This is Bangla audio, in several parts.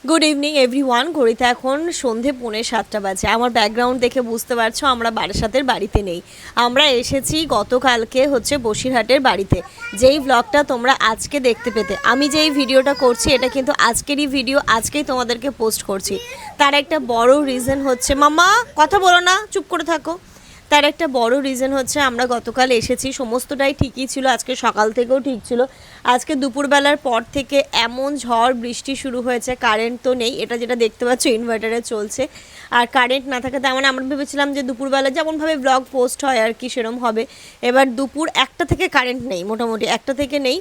Good evening everyone. ঘড়িতে এখন সন্ধে 6:45 বাজে। আমার ব্যাকগ্রাউন্ড দেখে বুঝতে পারছো আমরা বারাসাতের বাড়িতে নেই। আমরা এসেছি গতকালকে বসিরহাটের বাড়িতে, যেই ব্লগটা তোমরা আজকে দেখতে পেতে। আমি যেই ভিডিওটা করছি এটা কিন্তু আজকেরই ভিডিও, আজকেই তোমাদেরকে পোস্ট করছি। তার একটা বড় রিজন হচ্ছে, মাম্মা কথা বলো না, চুপ করে থাকো। তার একটা বড় রিজন হচ্ছে আমরা গতকাল এসেছি, সমস্তটাই ঠিকই ছিল, আজকে সকাল থেকেও ঠিক ছিল। আজকে দুপুরবেলার পর থেকে এমন ঝড় বৃষ্টি শুরু হয়েছে, কারেন্ট তো নেই, এটা যেটা দেখতে পাচ্ছ ইনভার্টারে চলছে। আর কারেন্ট না থাকাতে আমরা ভেবেছিলাম যে দুপুরবেলা যেমনভাবে ব্লগ পোস্ট হয় আর কি সেরম হবে। এবার দুপুর 1টা থেকে কারেন্ট নেই, মোটামুটি 1টা থেকে নেই,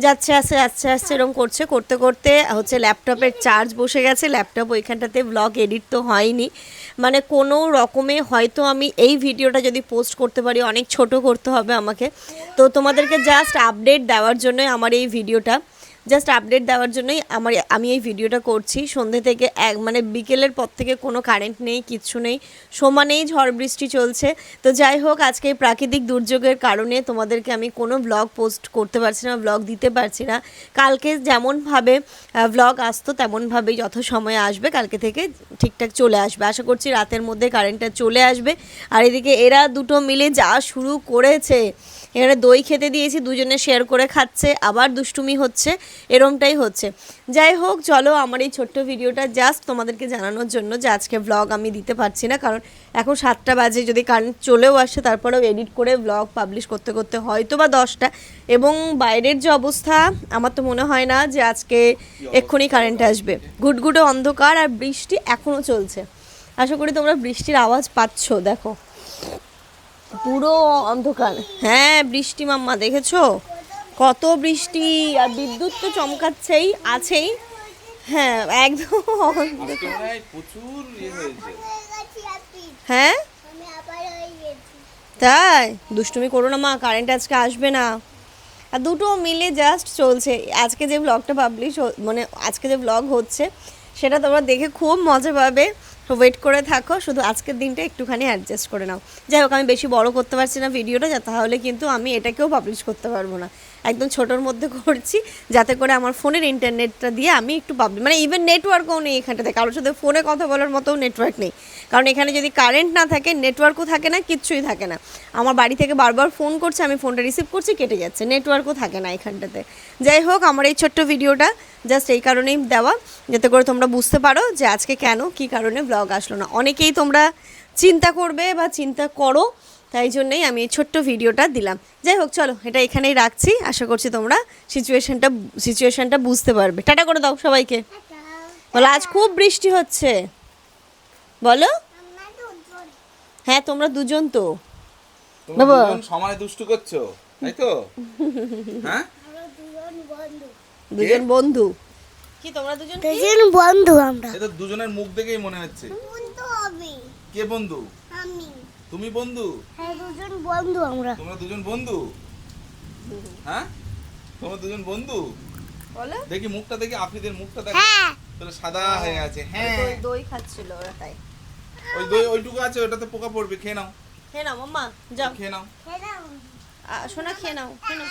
যাচ্ছে আসছে এরকম করতে করতে ল্যাপটপের চার্জ বসে গেছে। ল্যাপটপ ওইখানটাতে ব্লগ এডিট তো হয়নি, মানে কোনো রকমে হয়তো আমি এই ভিডিওটা যদি পোস্ট করতে পারি, অনেক ছোট করতে হবে আমাকে। তো তোমাদেরকে জাস্ট আপডেট দেওয়ার জন্যই আমার এই ভিডিওটা, আমি এই ভিডিওটা করছি। সন্ধ্যে থেকে বিকেলের পর থেকে কোনো কারেন্ট নেই, কিচ্ছু নেই, সমানেই ঝড় বৃষ্টি চলছে। তো যাই হোক, আজকে এই প্রাকৃতিক দুর্যোগের কারণে তোমাদেরকে আমি কোনো ব্লগ পোস্ট করতে পারছি না, ব্লগ দিতে পারছি না। কালকে যেমনভাবে ব্লগ আসতো তেমনভাবেই যথাসময়ে আসবে, কালকে থেকে ঠিকঠাক চলে আসবে। আশা করছি রাতের মধ্যে কারেন্টটা চলে আসবে। আর এদিকে এরা দুটো মিলে যা শুরু করেছে, এখানে দই খেতে দিয়েছি, দুজনে শেয়ার করে খাচ্ছে, আবার দুষ্টুমি হচ্ছে, এরমটাই হচ্ছে। যাই হোক, চলো, আমার এই ছোট্ট ভিডিওটা জাস্ট তোমাদেরকে জানানোর জন্য যে আজকে ব্লগ আমি দিতে পারছি না, কারণ এখন 7টা বাজে। যদি কারেন্ট চলেও আসে তারপরেও এডিট করে ব্লগ পাবলিশ করতে করতে হয়তো বা 10টা। এবং বাইরের যে অবস্থা, আমার তো মনে হয় না যে আজকে এক্ষুনি কারেন্ট আসবে। ঘুটঘুটে অন্ধকার আর বৃষ্টি এখনও চলছে। আশা করি তোমরা বৃষ্টির আওয়াজ পাচ্ছ, দেখো পুরো অন্ধকার। হ্যাঁ বৃষ্টি মাম্মা, দেখেছো কত বৃষ্টি, আর বিদ্যুৎ তো চমকাচ্ছেই, আছেই। হ্যাঁ একদম। হ্যাঁ তাই দুষ্টুমি করো না মা, কারেন্ট আজকে আসবে না। আর দুটো মিলে জাস্ট চলছে। আজকে যে ব্লগটা আজকে যে ব্লগ হচ্ছে সেটা তোমরা দেখে খুব মজা পাবে। ওয়েট করে থাকো, শুধু আজকের দিনটা একটুখানি অ্যাডজাস্ট করে নাও। যাই হোক, আমি বেশি বড় করতে পারছি না ভিডিওটা, তাহলে কিন্তু আমি এটাকেও পাবলিশ করতে পারবো না। একদম ছোটোর মধ্যে করছি, যাতে করে আমার ফোনের ইন্টারনেটটা দিয়ে আমি একটু ইভেন নেটওয়ার্কও নেই এখানটাতে, কারোর সাথে ফোনে কথা বলার মতো নেটওয়ার্ক নেই। কারণ এখানে যদি কারেন্ট না থাকে, নেটওয়ার্কও থাকে না, কিচ্ছুই থাকে না। আমার বাড়ি থেকে বারবার ফোন করছে, আমি ফোনটা রিসিভ করছি, কেটে যাচ্ছে, নেটওয়ার্কও থাকে না এখানটাতে। যাই হোক, আমার এই ছোট্ট ভিডিওটা জাস্ট এই কারণেই দেওয়া, যাতে করে তোমরা বুঝতে পারো যে আজকে কেন কী কারণে ব্লগ আসলো না। অনেকেই তোমরা চিন্তা করবে বা চিন্তা করো, তাই জন্যই আমি এই ছোট্ট ভিডিওটা দিলাম। যাই হোক, চলো এটা এখানেই রাখছি। আশা করছি তোমরা সিচুয়েশনটা বুঝতে পারবে। টাটা করে দাও সবাইকে। বলো আজ খুব বৃষ্টি হচ্ছে, বলো। হ্যাঁ তোমরা দুজন তো বাবা সময় দুষ্টু করছো, তাই তো? হ্যাঁ দুজন বন্ধু। কি তোমরা দুজন বন্ধু? আমরা এটা দুজনের মুখ দেখেই মনে হচ্ছে। বন্ধু হবে। কে বন্ধু? আমি। তুমি বন্ধু? হ্যাঁ দুজন বন্ধু আমরা। তোমরা দুজন বন্ধু? হ্যাঁ তোমরা দুজন বন্ধু? বলো দেখি মুখটা, দেখি আফ্রিদের মুখটা দেখো। হ্যাঁ তাহলে সাদা হয়ে আছে। হ্যাঁ দই খাচ্ছিল ওরা, তাই। ওই দই ওইটুকু আছে, ওটাতে পোকা পড়বে, খেয়ে নাও। খেয়ে নাও মাম্মা, যাও খেয়ে নাও। খেলাম। সোনা খেয়ে নাও, খেয়ে নাও।